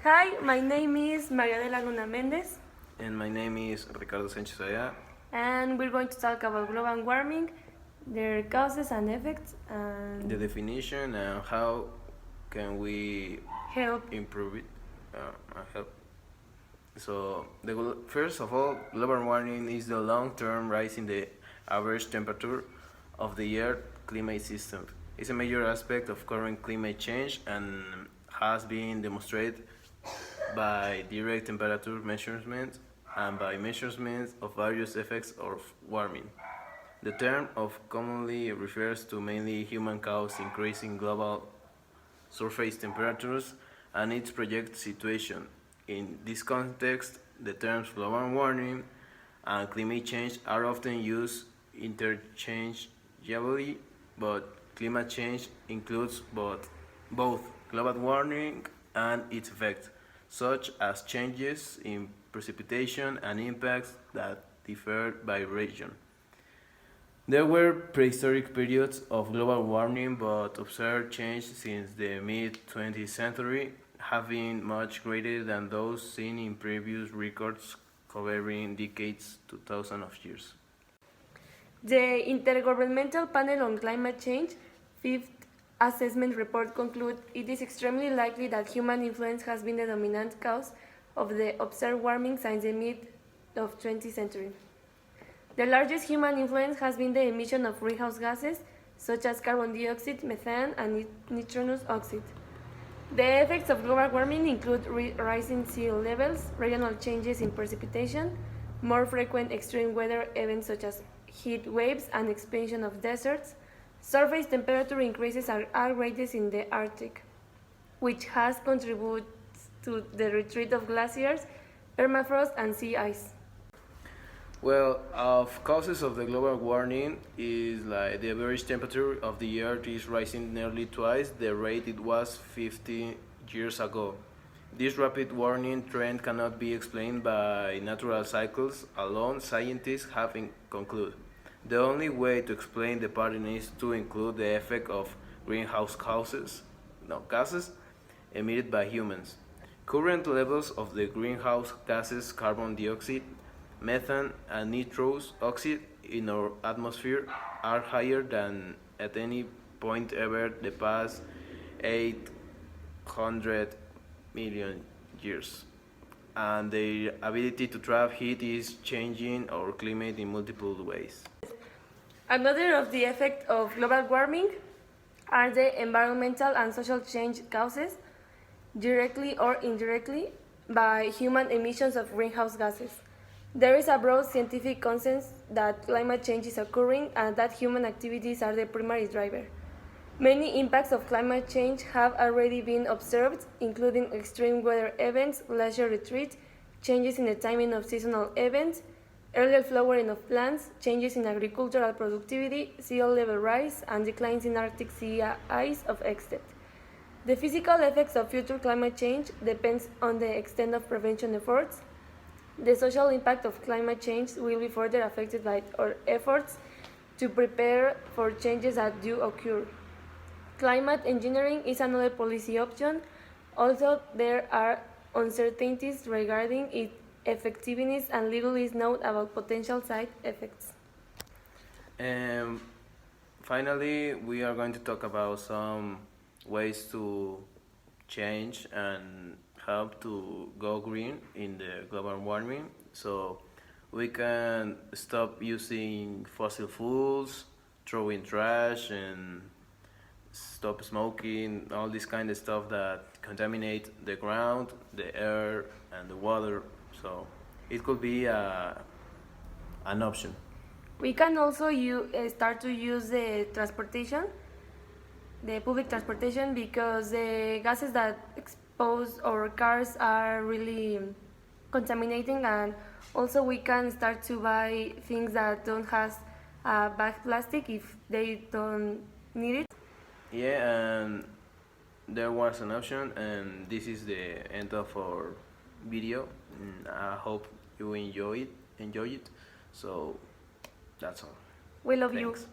Hi, my name is Maria de la Luna Mendez, And my name is Ricardo Sánchez Aya. and we're going to talk about global warming, their causes and effects, and The definition and how can we help. improve it. Help. So, first of all, global warming is the long-term rise in the average temperature of the Earth climate system. It's a major aspect of current climate change and has been demonstrated by direct temperature measurements and by measurements of various effects of warming. The term of commonly refers to mainly human-caused increase in global surface temperatures and its projected situation. In this context, the terms global warming and climate change are often used interchangeably, but climate change includes both global warming and its effects, such as changes in precipitation and impacts that differ by region. There were prehistoric periods of global warming, but observed change since the mid-20th century have been much greater than those seen in previous records covering decades to thousands of years. The Intergovernmental Panel on Climate Change, fifth assessment report concludes it is extremely likely that human influence has been the dominant cause of the observed warming since the mid of 20th century. The largest human influence has been the emission of greenhouse gases such as carbon dioxide, methane, and nitrous oxide. The effects of global warming include rising sea levels, regional changes in precipitation, more frequent extreme weather events such as heat waves and expansion of deserts. Surface temperature increases are greatest in the Arctic, which has contributed to the retreat of glaciers, permafrost, and sea ice. Well, of causes of the global warming is like the average temperature of the Earth is rising nearly twice the rate it was 50 years ago. This rapid warming trend cannot be explained by natural cycles alone, scientists have concluded. The only way to explain the pattern is to include the effect of gases emitted by humans. Current levels of the greenhouse gases carbon dioxide, methane, and nitrous oxide in our atmosphere are higher than at any point ever the past 800 million years. And their ability to trap heat is changing our climate in multiple ways. Another of the effects of global warming are the environmental and social change causes, directly or indirectly, by human emissions of greenhouse gases. There is a broad scientific consensus that climate change is occurring and that human activities are the primary driver. Many impacts of climate change have already been observed, including extreme weather events, glacier retreat, changes in the timing of seasonal events, earlier flowering of plants, changes in agricultural productivity, sea level rise, and declines in Arctic sea ice of extent. The physical effects of future climate change depends on the extent of prevention efforts. The social impact of climate change will be further affected by our efforts to prepare for changes that do occur. Climate engineering is another policy option, although there are uncertainties regarding its effectiveness and little is known about potential side effects. And finally, we are going to talk about some ways to change and help to go green in the global warming. So we can stop using fossil fuels, throwing trash, and stop smoking, all this kind of stuff that contaminate the ground, the air, and the water. So it could be an option. We can also start to use the public transportation, because the gases that expose our cars are really contaminating, and also we can start to buy things that don't have bag plastic if they don't need it. Yeah, and there was an option, and this is the end of our video. I hope you enjoy it. So that's all. We love Thanks. you.